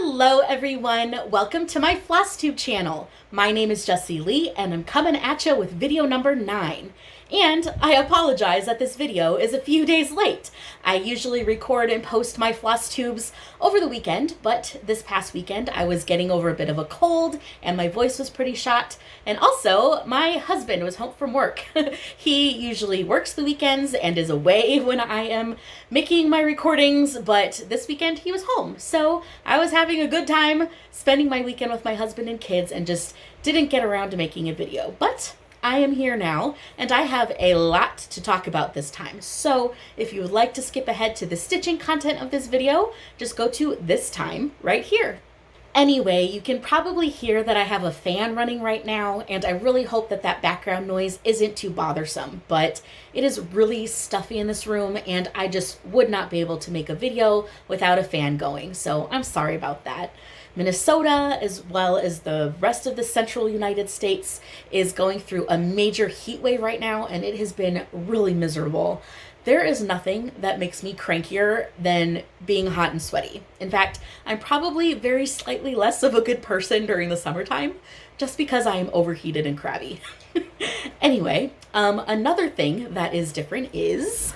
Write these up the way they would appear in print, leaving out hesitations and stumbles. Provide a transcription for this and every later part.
Hello everyone, welcome to my Flosstube channel. My name is Jessie Lee and I'm coming at you with video number 9. And I apologize that this video is a few days late. I usually record and post my Flosstubes over the weekend, but this past weekend I was getting over a bit of a cold and my voice was pretty shot. And also, my husband was home from work. He usually works the weekends and is away when I am making my recordings, but this weekend he was home. So I was having a good time spending my weekend with my husband and kids and just didn't get around to making a video. But I am here now, and I have a lot to talk about this time. So if you would like to skip ahead to the stitching content of this video, just go to this time right here. Anyway, you can probably hear that I have a fan running right now, and I really hope that that background noise isn't too bothersome, but it is really stuffy in this room, and I just would not be able to make a video without a fan going, so I'm sorry about that. Minnesota, as well as the rest of the central United States, is going through a major heat wave right now, and it has been really miserable. There is nothing that makes me crankier than being hot and sweaty. In fact, I'm probably very slightly less of a good person during the summertime, just because I am overheated and crabby. Anyway, another thing that is different is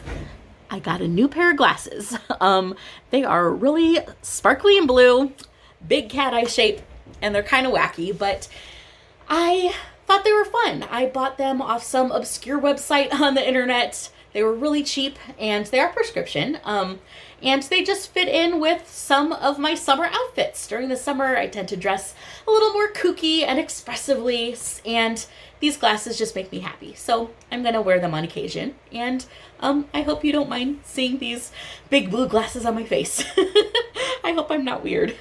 I got a new pair of glasses. They are really sparkly and blue, big cat eye shape, and they're kind of wacky, but I thought they were fun. I bought them off some obscure website on the internet. They were really cheap, and they are prescription, and they just fit in with some of my summer outfits. During the summer, I tend to dress a little more kooky and expressively, and these glasses just make me happy. So I'm going to wear them on occasion, and I hope you don't mind seeing these big blue glasses on my face. I hope I'm not weird.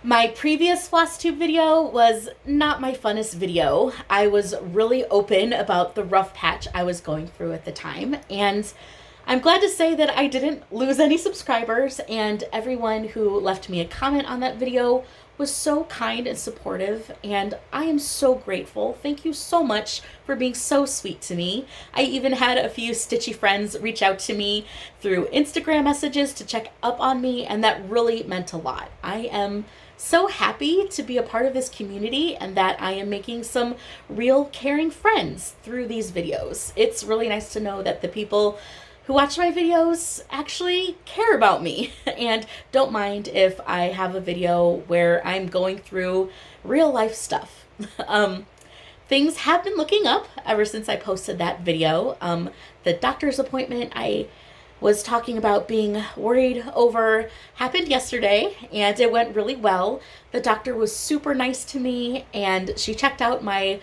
My previous Flosstube video was not my funnest video. I was really open about the rough patch I was going through at the time, and I'm glad to say that I didn't lose any subscribers, and everyone who left me a comment on that video was so kind and supportive, and I am so grateful. Thank you so much for being so sweet to me. I even had a few stitchy friends reach out to me through Instagram messages to check up on me, and that really meant a lot. I am so happy to be a part of this community and that I am making some real caring friends through these videos. It's really nice to know that the people who watch my videos actually care about me and don't mind if I have a video where I'm going through real life stuff. Things have been looking up ever since I posted that video. The doctor's appointment I was talking about being worried over happened yesterday, and it went really well. The doctor was super nice to me, and she checked out my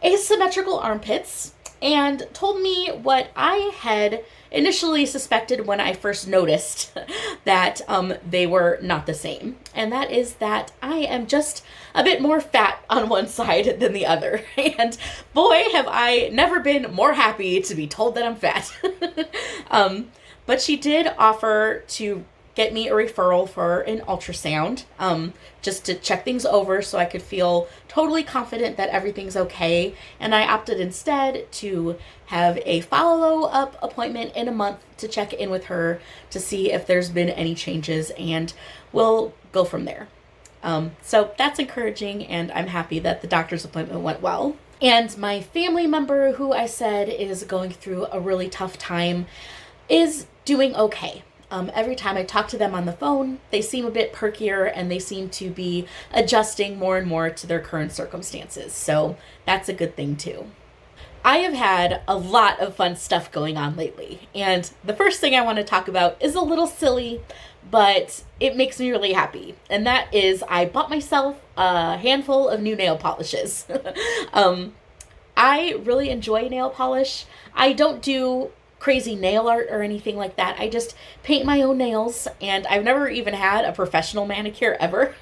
asymmetrical armpits and told me what I had initially suspected when I first noticed that they were not the same. And that is that I am just a bit more fat on one side than the other. And boy, have I never been more happy to be told that I'm fat. But she did offer to get me a referral for an ultrasound, just to check things over so I could feel totally confident that everything's okay. And I opted instead to have a follow-up appointment in a month to check in with her to see if there's been any changes, and we'll go from there. So that's encouraging, and I'm happy that the doctor's appointment went well. And my family member, who I said is going through a really tough time, is doing okay. Every time I talk to them on the phone, they seem a bit perkier and they seem to be adjusting more and more to their current circumstances. So that's a good thing too. I have had a lot of fun stuff going on lately, and the first thing I want to talk about is a little silly, but it makes me really happy. And that is I bought myself a handful of new nail polishes. I really enjoy nail polish. I don't do crazy nail art or anything like that. I just paint my own nails, and I've never even had a professional manicure ever.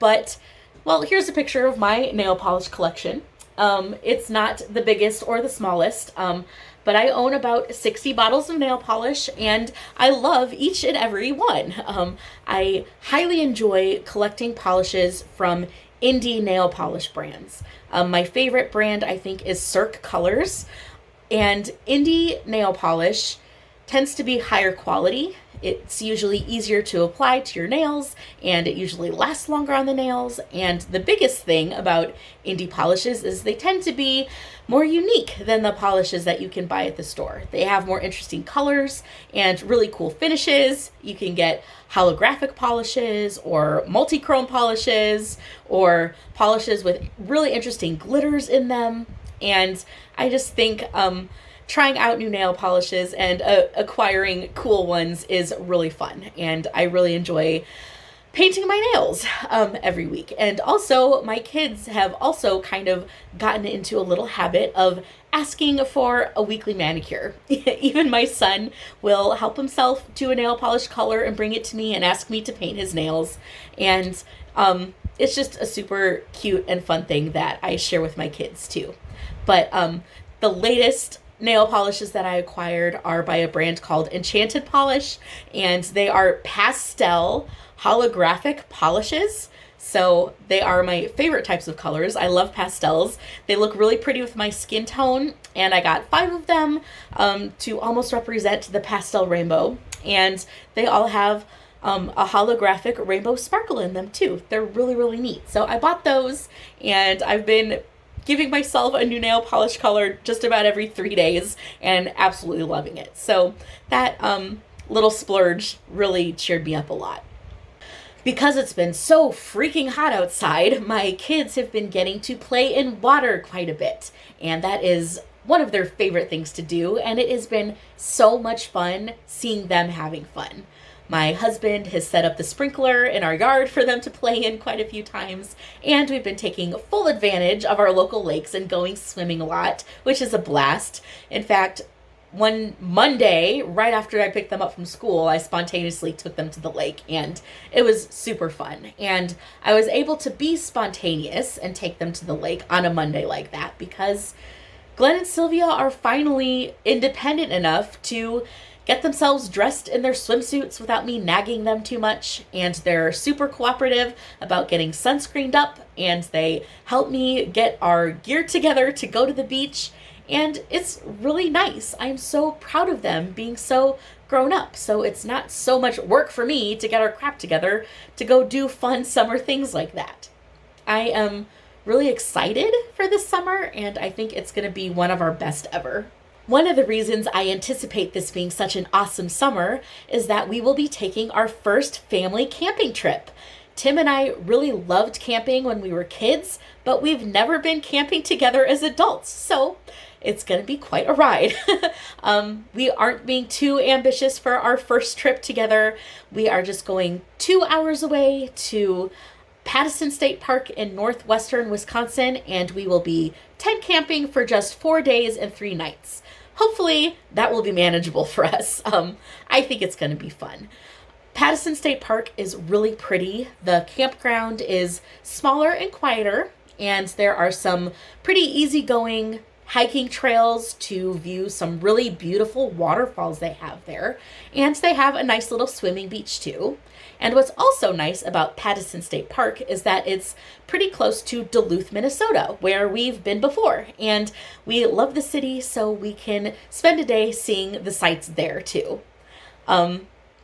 But, well, here's a picture of my nail polish collection. It's not the biggest or the smallest, but I own about 60 bottles of nail polish, and I love each and every one. I highly enjoy collecting polishes from indie nail polish brands. My favorite brand, I think, is Cirque Colors. And indie nail polish tends to be higher quality, It's usually easier to apply to your nails, and it usually lasts longer on the nails. And the biggest thing about indie polishes is they tend to be more unique than the polishes that you can buy at the store. They have more interesting colors and really cool finishes. You can get holographic polishes or multi-chrome polishes or polishes with really interesting glitters in them. And I just think trying out new nail polishes and acquiring cool ones is really fun. And I really enjoy painting my nails every week. And also, my kids have also kind of gotten into a little habit of asking for a weekly manicure. Even my son will help himself to a nail polish color and bring it to me and ask me to paint his nails. And it's just a super cute and fun thing that I share with my kids too. But the latest nail polishes that I acquired are by a brand called Enchanted Polish, and they are pastel holographic polishes. So they are my favorite types of colors. I love pastels. They look really pretty with my skin tone, and I got 5 of them to almost represent the pastel rainbow. And they all have a holographic rainbow sparkle in them too. They're really, really neat. So I bought those, and I've been giving myself a new nail polish color just about every 3 days and absolutely loving it. So that little splurge really cheered me up a lot. Because it's been so freaking hot outside, my kids have been getting to play in water quite a bit. And that is one of their favorite things to do. And it has been so much fun seeing them having fun. My husband has set up the sprinkler in our yard for them to play in quite a few times, and we've been taking full advantage of our local lakes and going swimming a lot, which is a blast. In fact, one Monday, right after I picked them up from school, I spontaneously took them to the lake, and it was super fun. And I was able to be spontaneous and take them to the lake on a Monday like that because Glenn and Sylvia are finally independent enough to get themselves dressed in their swimsuits without me nagging them too much, and they're super cooperative about getting sunscreened up, and they help me get our gear together to go to the beach, and it's really nice. I'm so proud of them being so grown up, so it's not so much work for me to get our crap together to go do fun summer things like that. I am really excited for this summer, and I think it's going to be one of our best ever. One of the reasons I anticipate this being such an awesome summer is that we will be taking our first family camping trip. Tim and I really loved camping when we were kids, but we've never been camping together as adults, so it's going to be quite a ride. We aren't being too ambitious for our first trip together. We are just going 2 hours away to Pattison State Park in northwestern Wisconsin, and we will be tent camping for just 4 days and 3 nights. Hopefully that will be manageable for us. I think it's going to be fun. Pattison State Park is really pretty. The campground is smaller and quieter, and there are some pretty easygoing hiking trails to view some really beautiful waterfalls they have there. And they have a nice little swimming beach too. And what's also nice about Pattison State Park is that it's pretty close to Duluth, Minnesota, where we've been before. And we love the city, so we can spend a day seeing the sights there too.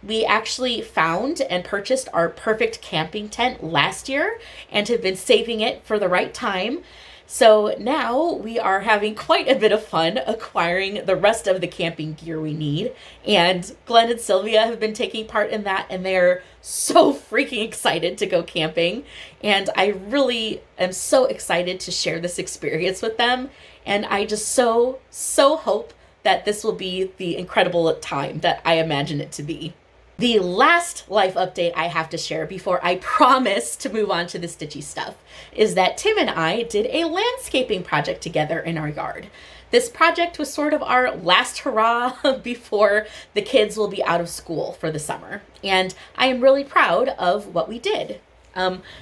We actually found and purchased our perfect camping tent last year and have been saving it for the right time. So now we are having quite a bit of fun acquiring the rest of the camping gear we need. And Glenn and Sylvia have been taking part in that, and they're so freaking excited to go camping. And I really am so excited to share this experience with them. And I just so hope that this will be the incredible time that I imagine it to be. The last life update I have to share before I promise to move on to the stitchy stuff is that Tim and I did a landscaping project together in our yard. This project was sort of our last hurrah before the kids will be out of school for the summer. And I am really proud of what we did.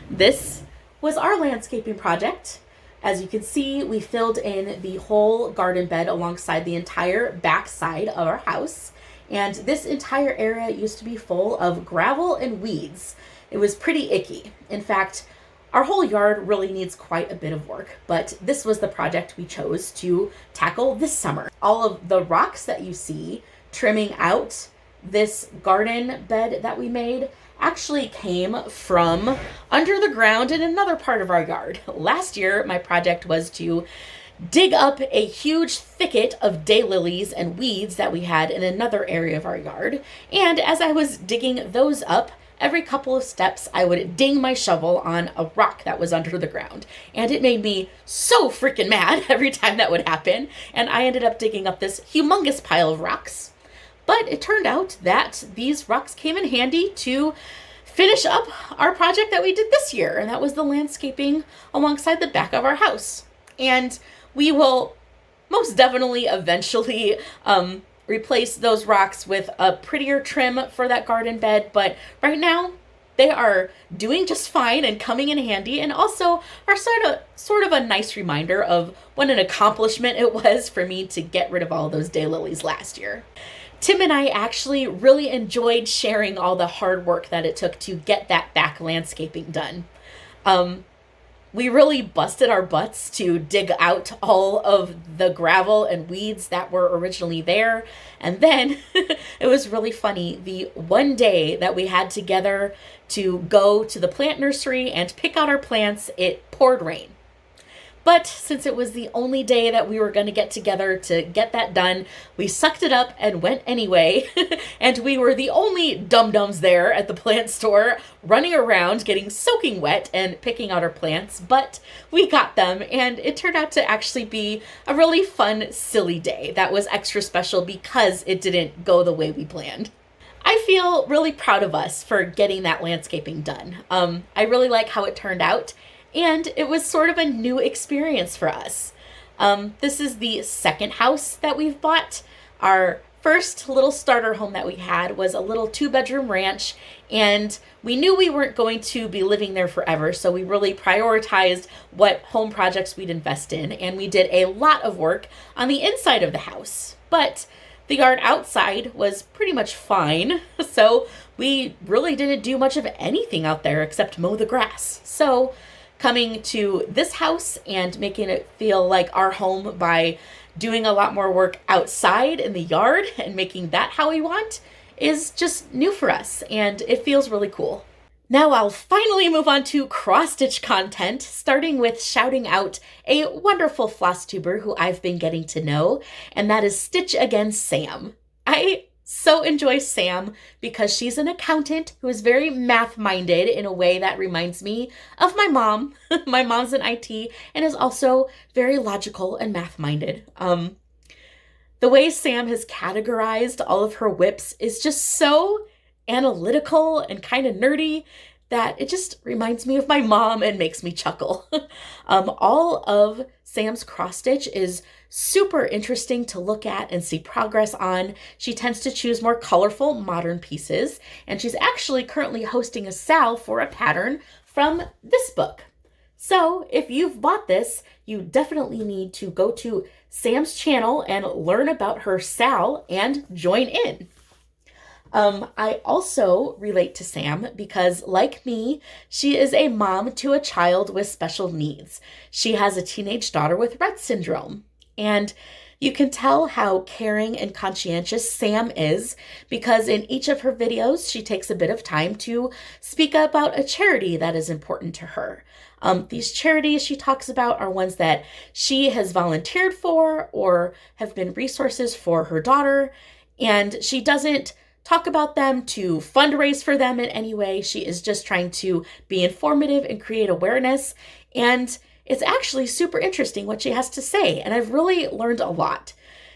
This was our landscaping project. As you can see, we filled in the whole garden bed alongside the entire back side of our house. And this entire area used to be full of gravel and weeds. It was pretty icky. In fact, our whole yard really needs quite a bit of work, but this was the project we chose to tackle this summer. All of the rocks that you see trimming out this garden bed that we made actually came from under the ground in another part of our yard. Last year, my project was to dig up a huge thicket of daylilies and weeds that we had in another area of our yard. And as I was digging those up, every couple of steps I would ding my shovel on a rock that was under the ground. And it made me so freaking mad every time that would happen. And I ended up digging up this humongous pile of rocks. But it turned out that these rocks came in handy to finish up our project that we did this year. And that was the landscaping alongside the back of our house. And we will most definitely eventually replace those rocks with a prettier trim for that garden bed. But right now, they are doing just fine and coming in handy, and also are sort of a nice reminder of what an accomplishment it was for me to get rid of all those daylilies last year. Tim and I actually really enjoyed sharing all the hard work that it took to get that back landscaping done. We really busted our butts to dig out all of the gravel and weeds that were originally there. And then it was really funny. The one day that we had together to go to the plant nursery and pick out our plants, it poured rain. But since it was the only day that we were going to get together to get that done, we sucked it up and went anyway. And we were the only dum-dums there at the plant store, running around, getting soaking wet and picking out our plants. But we got them, and it turned out to actually be a really fun, silly day that was extra special because it didn't go the way we planned. I feel really proud of us for getting that landscaping done. I really like how it turned out. And it was sort of a new experience for us. This is the second house that we've bought. Our first little starter home that we had was a little 2-bedroom ranch, and we knew we weren't going to be living there forever, so we really prioritized what home projects we'd invest in, and we did a lot of work on the inside of the house. But the yard outside was pretty much fine, so we really didn't do much of anything out there except mow the grass. So coming to this house and making it feel like our home by doing a lot more work outside in the yard and making that how we want is just new for us, and it feels really cool. Now I'll finally move on to cross-stitch content, starting with shouting out a wonderful Flosstuber who I've been getting to know, and that is Stitch Again Sam. I so enjoy Sam because she's an accountant who is very math-minded in a way that reminds me of my mom. My mom's in IT and is also very logical and math-minded. The way Sam has categorized all of her whips is just so analytical and kind of nerdy that it just reminds me of my mom and makes me chuckle. All of Sam's cross stitch is super interesting to look at and see progress on. She tends to choose more colorful, modern pieces, and she's actually currently hosting a sale for a pattern from this book. So if you've bought this, you definitely need to go to Sam's channel and learn about her sale and join in. I also relate to Sam because, like me, she is a mom to a child with special needs. She has a teenage daughter with Rett syndrome. And you can tell how caring and conscientious Sam is because in each of her videos, she takes a bit of time to speak about a charity that is important to her. These charities she talks about are ones that she has volunteered for or have been resources for her daughter. And she doesn't talk about them to fundraise for them in any way. She is just trying to be informative and create awareness. And it's actually super interesting what she has to say, and I've really learned a lot.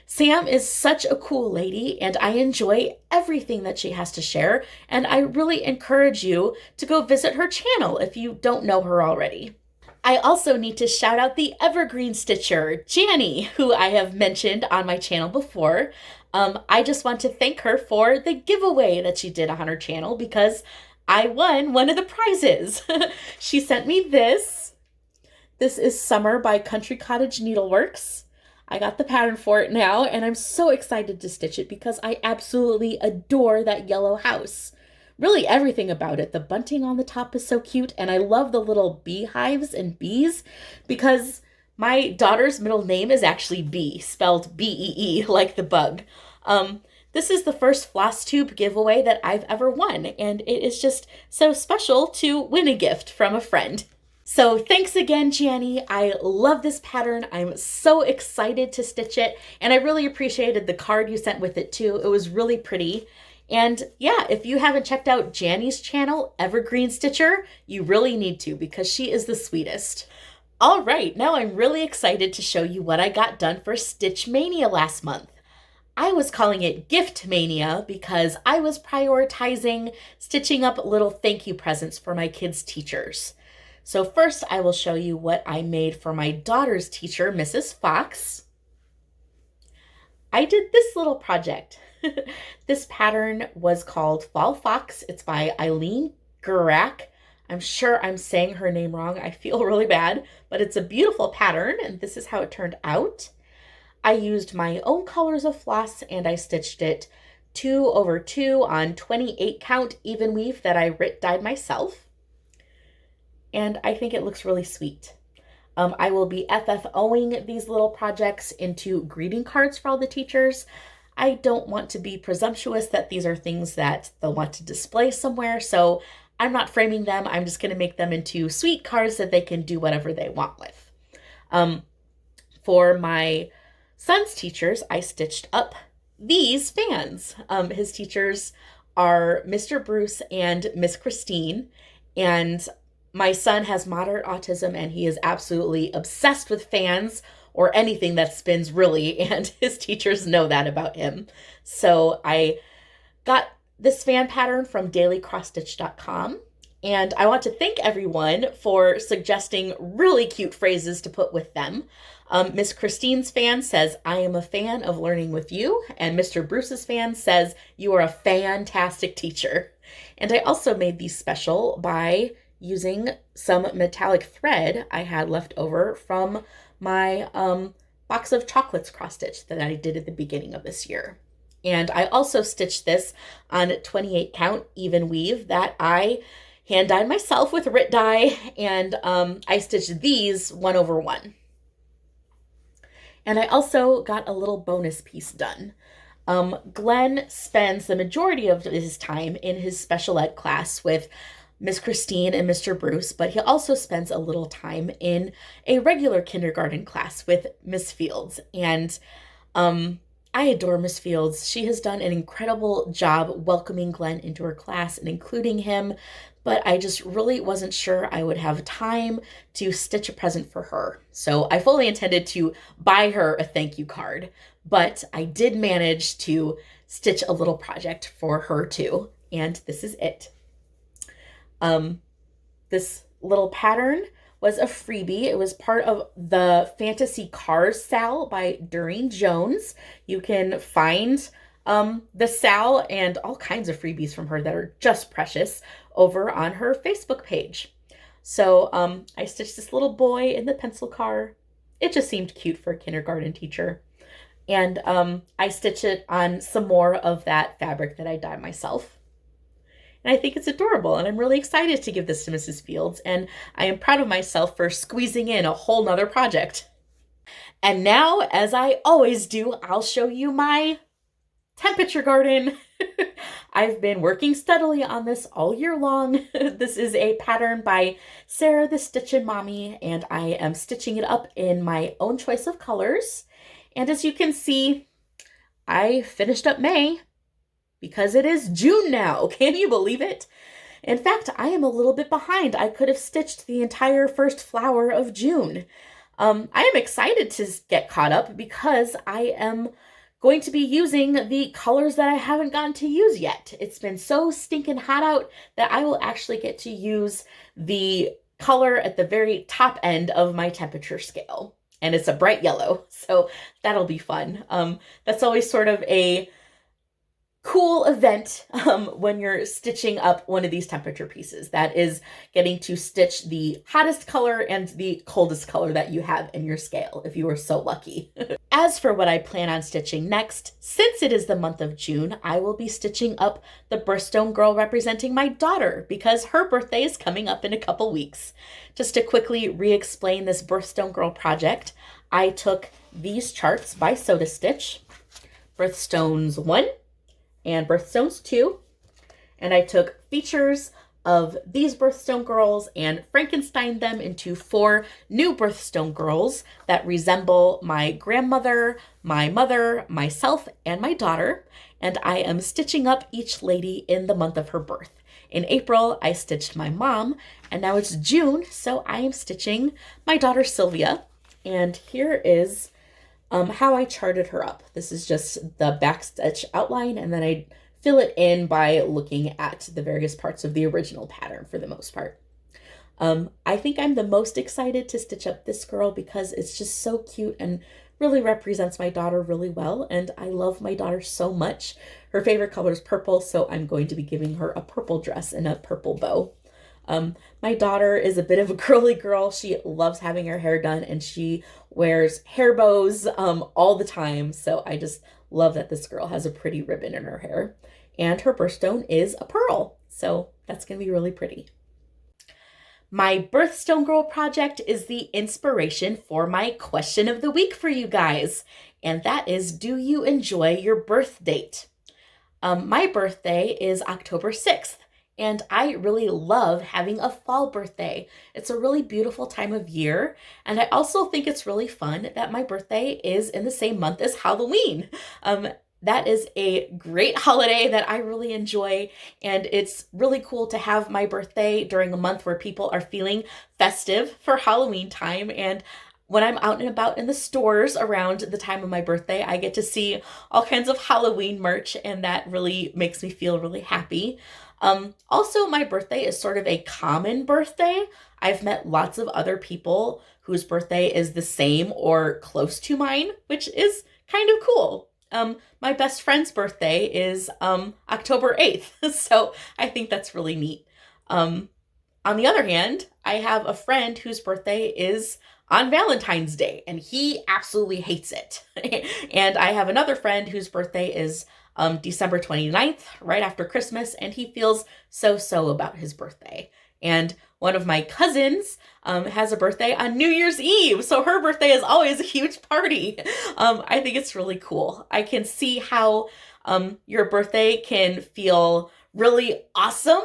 Sam is such a cool lady, and I enjoy everything that she has to share, and I really encourage you to go visit her channel if you don't know her already. I also need to shout out the Evergreen Stitcher, Janie, who I have mentioned on my channel before. I just want to thank her for the giveaway that she did on her channel because I won one of the prizes. She sent me this. This is Summer by Country Cottage Needleworks. I got the pattern for it now, and I'm so excited to stitch it because I absolutely adore that yellow house. Really everything about it. The bunting on the top is so cute, and I love the little beehives and bees because my daughter's middle name is actually Bee, spelled B-E-E, like the bug. This is the first Flosstube giveaway that I've ever won, and it is just so special to win a gift from a friend. So thanks again, Janie. I love this pattern. I'm so excited to stitch it, and I really appreciated the card you sent with it too. It was really pretty. And yeah, if you haven't checked out Janie's channel, Evergreen Stitcher, you really need to because she is the sweetest. All right, now I'm really excited to show you what I got done for Stitch Mania last month. I was calling it Gift Mania because I was prioritizing stitching up little thank you presents for my kids' teachers. So first I will show you what I made for my daughter's teacher, Mrs. Fox. I did this little project. This pattern was called Fall Fox. It's by Eileen Gurak. I'm sure I'm saying her name wrong. I feel really bad, but it's a beautiful pattern, and this is how it turned out. I used my own colors of floss, and I stitched it 2/2 on 28 count even weave that I dyed myself. And I think it looks really sweet. I will be FFOing these little projects into greeting cards for all the teachers. I don't want to be presumptuous that these are things that they'll want to display somewhere, so I'm not framing them. I'm just going to make them into sweet cards that they can do whatever they want with. For my son's teachers, I stitched up these fans. His teachers are Mr. Bruce and Miss Christine, and my son has moderate autism, and he is absolutely obsessed with fans or anything that spins, really, and his teachers know that about him. So I got this fan pattern from dailycrossstitch.com, and I want to thank everyone for suggesting really cute phrases to put with them. Miss Christine's fan says, "I am a fan of learning with you," and Mr. Bruce's fan says, "You are a fantastic teacher." And I also made these special by using some metallic thread I had left over from my box of chocolates cross stitch that I did at the beginning of this year. And I also stitched this on 28 count even weave that I hand dyed myself with Rit dye, and I stitched these 1/1. And I also got a little bonus piece done. Glenn spends the majority of his time in his special ed class with Miss Christine and Mr. Bruce, but he also spends a little time in a regular kindergarten class with Miss Fields. And I adore Miss Fields. She has done an incredible job welcoming Glenn into her class and including him, but I just really wasn't sure I would have time to stitch a present for her. So I fully intended to buy her a thank you card, but I did manage to stitch a little project for her too, and this is it. This little pattern was a freebie. It was part of the Fantasy Cars Sal by Durene Jones. You can find the Sal and all kinds of freebies from her that are just precious over on her Facebook page. So I stitched this little boy in the pencil car. It just seemed cute for a kindergarten teacher. And I stitched it on some more of that fabric that I dyed myself. And I think it's adorable, and I'm really excited to give this to Mrs. Fields, and I am proud of myself for squeezing in a whole nother project. And now, as I always do, I'll show you my temperature garden. I've been working steadily on this all year long. This is a pattern by Sarah the Stitchin Mommy, and I am stitching it up in my own choice of colors. And as you can see, I finished up May, because it is June now. Can you believe it? In fact, I am a little bit behind. I could have stitched the entire first flower of June. I am excited to get caught up because I am going to be using the colors that I haven't gotten to use yet. It's been so stinking hot out that I will actually get to use the color at the very top end of my temperature scale. And it's a bright yellow, so that'll be fun. That's always sort of a cool event when you're stitching up one of these temperature pieces. That is getting to stitch the hottest color and the coldest color that you have in your scale, if you are so lucky. As for what I plan on stitching next, since it is the month of June, I will be stitching up the Birthstone Girl representing my daughter because her birthday is coming up in a couple weeks. Just to quickly re-explain this Birthstone Girl project, I took these charts by Sodastitch, Birthstones 1, and Birthstones 2. And I took features of these Birthstone girls and Frankensteined them into 4 new Birthstone girls that resemble my grandmother, my mother, myself, and my daughter. And I am stitching up each lady in the month of her birth. In April, I stitched my mom, and now it's June, so I am stitching my daughter Sylvia. And here is how I charted her up. This is just the backstitch outline, and then I fill it in by looking at the various parts of the original pattern for the most part. I think I'm the most excited to stitch up this girl because it's just so cute and really represents my daughter really well, and I love my daughter so much. Her favorite color is purple, so I'm going to be giving her a purple dress and a purple bow. My daughter is a bit of a girly girl. She loves having her hair done, and she wears hair bows all the time, so I just love that this girl has a pretty ribbon in her hair. And her birthstone is a pearl, so that's going to be really pretty. My Birthstone Girl project is the inspiration for my question of the week for you guys. And that is, do you enjoy your birth date? My birthday is October 6th. And I really love having a fall birthday. It's a really beautiful time of year. And I also think it's really fun that my birthday is in the same month as Halloween. That is a great holiday that I really enjoy, and it's really cool to have my birthday during a month where people are feeling festive for Halloween time. And when I'm out and about in the stores around the time of my birthday, I get to see all kinds of Halloween merch, and that really makes me feel really happy. Also, my birthday is sort of a common birthday. I've met lots of other people whose birthday is the same or close to mine, which is kind of cool. My best friend's birthday is October 8th, so I think that's really neat. On the other hand, I have a friend whose birthday is on Valentine's Day, and he absolutely hates it. And I have another friend whose birthday is December 29th, right after Christmas, and he feels so about his birthday. And one of my cousins has a birthday on New Year's Eve, so her birthday is always a huge party. I think it's really cool. I can see how your birthday can feel really awesome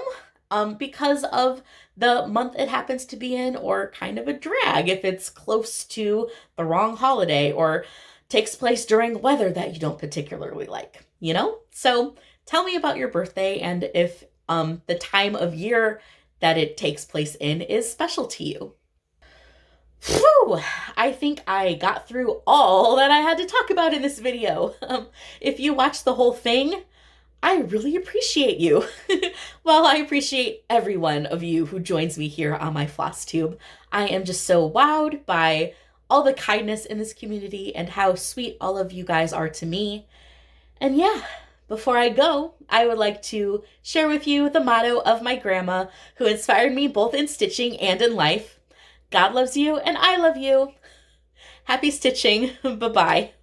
because of the month it happens to be in, or kind of a drag if it's close to the wrong holiday or takes place during weather that you don't particularly like, you know? So tell me about your birthday and if the time of year that it takes place in is special to you. Whew, I think I got through all that I had to talk about in this video. If you watched the whole thing, I really appreciate you. Well, I appreciate every one of you who joins me here on my Flosstube. I am just so wowed by all the kindness in this community and how sweet all of you guys are to me. And yeah, before I go, I would like to share with you the motto of my grandma, who inspired me both in stitching and in life. God loves you and I love you. Happy stitching. Bye-bye.